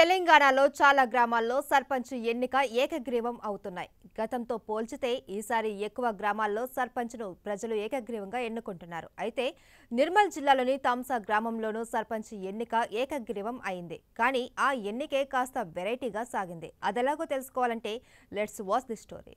తెలంగాణలో చాలా గ్రామాల్లో సర్పంచ్ ఎన్నిక ఏకగ్రీవం అవుతున్నాయి. గతంతో పోల్చితే ఈసారి ఎక్కువ గ్రామాల్లో సర్పంచ్ను ప్రజలు ఏకగ్రీవంగా ఎన్నుకుంటున్నారు. అయితే నిర్మల్ జిల్లాలోని తాంసా గ్రామంలోనూ సర్పంచ్ ఎన్నిక ఏకగ్రీవం అయింది. కానీ ఆ ఎన్నికే కాస్త వెరైటీగా సాగింది. అదెలాగో తెలుసుకోవాలంటే లెట్స్ వాచ్ ది స్టోరీ.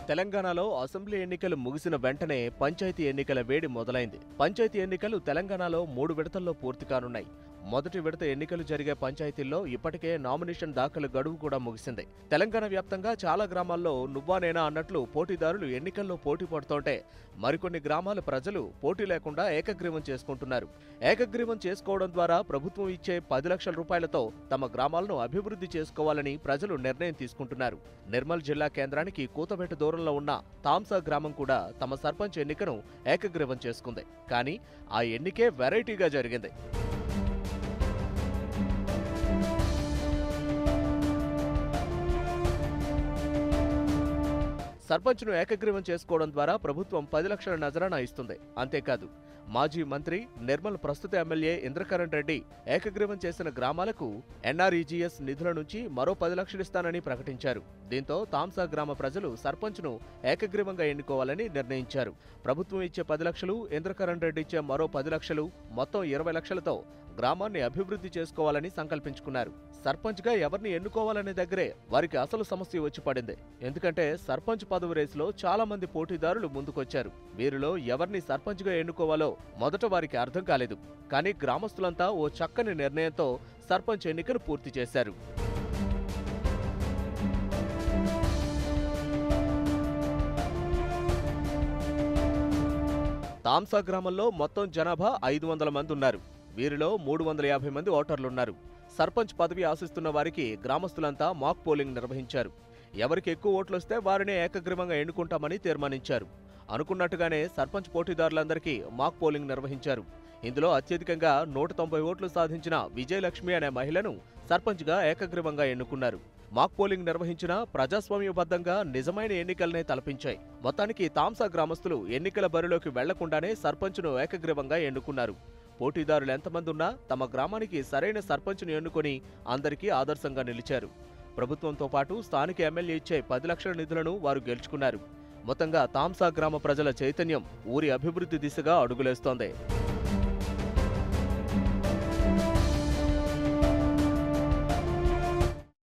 తెలంగాణలో అసెంబ్లీ ఎన్నికలు ముగిసిన వెంటనే పంచాయతీ ఎన్నికల వేడి మొదలైంది. పంచాయతీ ఎన్నికలు తెలంగాణలో 3 విడతల్లో పూర్తి కానున్నాయి. మొదటి విడత ఎన్నికలు జరిగే పంచాయతీల్లో ఇప్పటికే నామినేషన్ దాఖలు గడువు కూడా ముగిసింది. తెలంగాణ వ్యాప్తంగా చాలా గ్రామాల్లో నువ్వా నేనా అన్నట్లు పోటీదారులు ఎన్నికల్లో పోటీ పడుతుంటే మరికొన్ని గ్రామాల ప్రజలు పోటీ లేకుండా ఏకగ్రీవం చేసుకుంటున్నారు. ఏకగ్రీవం చేసుకోవడం ద్వారా ప్రభుత్వం ఇచ్చే 10 లక్షల రూపాయలతో తమ గ్రామాలను అభివృద్ధి చేసుకోవాలని ప్రజలు నిర్ణయం తీసుకుంటున్నారు. నిర్మల్ జిల్లా కేంద్రానికి కూతబెట్ట దూరంలో ఉన్న తాంసా గ్రామం కూడా తమ సర్పంచ్ ఎన్నికను ఏకగ్రీవం చేసుకుంది. కానీ ఆ ఎన్నికే వెరైటీగా జరిగింది. సర్పంచ్ను ఏకగ్రీవం చేసుకోవడం ద్వారా ప్రభుత్వం 10 లక్షల నజరానా ఇస్తుంది. అంతేకాదు మాజీ మంత్రి నిర్మల్ ప్రస్తుత ఎమ్మెల్యే ఇంద్రకరణ్ రెడ్డి ఏకగ్రీవం చేసిన గ్రామాలకు ఎన్ఆర్ఈజీఎస్ నిధుల నుంచి మరో 10 లక్షలు ఇస్తానని ప్రకటించారు. దీంతో తాంసా గ్రామ ప్రజలు సర్పంచ్ను ఏకగ్రీవంగా ఎన్నుకోవాలని నిర్ణయించారు. ప్రభుత్వం ఇచ్చే 10 లక్షలు, ఇంద్రకరణ్ రెడ్డి ఇచ్చే మరో 10 లక్షలు, మొత్తం 20 లక్షలతో గ్రామాన్ని అభివృద్ధి చేసుకోవాలని సంకల్పించుకున్నారు. సర్పంచ్గా ఎవరిని ఎన్నుకోవాలనే దగ్గరే వారికి అసలు సమస్య వచ్చి పడింది. ఎందుకంటే సర్పంచ్ పదవి రేసులో చాలా మంది పోటీదారులు ముందుకొచ్చారు. వీరిలో ఎవరిని సర్పంచ్గా ఎన్నుకోవాలో మొదట వారికి అర్థం కాలేదు. కానీ గ్రామస్తులంతా ఓ చక్కని నిర్ణయంతో సర్పంచ్ ఎన్నికను పూర్తి చేశారు. తాంసా గ్రామంలో మొత్తం జనాభా 500 మంది ఉన్నారు. వీరిలో 350 మంది ఓటర్లున్నారు. సర్పంచ్ పదవి ఆశిస్తున్న వారికి గ్రామస్తులంతా మాక్ పోలింగ్ నిర్వహించారు. ఎవరికి ఎక్కువ ఓట్లొస్తే వారినే ఏకగ్రీవంగా ఎన్నుకుంటామని తీర్మానించారు. అనుకున్నట్టుగానే సర్పంచ్ పోటీదారులందరికీ మాక్ పోలింగ్ నిర్వహించారు. ఇందులో అత్యధికంగా 190 ఓట్లు సాధించిన విజయలక్ష్మి అనే మహిళను సర్పంచ్గా ఏకగ్రీవంగా ఎన్నుకున్నారు. మాక్ పోలింగ్ నిర్వహించిన ప్రజాస్వామ్యబద్ధంగా నిజమైన ఎన్నికలనే తలపించాయి. మొత్తానికి తాంసా గ్రామస్తులు ఎన్నికల బరిలోకి వెళ్లకుండానే సర్పంచ్ను ఏకగ్రీవంగా ఎన్నుకున్నారు. పోటీదారులు ఎంతమంది ఉన్నా తమ గ్రామానికి సరైన సర్పంచ్ను ఎన్నుకొని అందరికీ ఆదర్శంగా నిలిచారు. ప్రభుత్వంతో పాటు స్థానిక ఎమ్మెల్యే ఇచ్చే 10 లక్షల నిధులను వారు గెలుచుకున్నారు. మొత్తంగా తాంసా గ్రామ ప్రజల చైతన్యం ఊరి అభివృద్ధి దిశగా అడుగులేస్తోంది.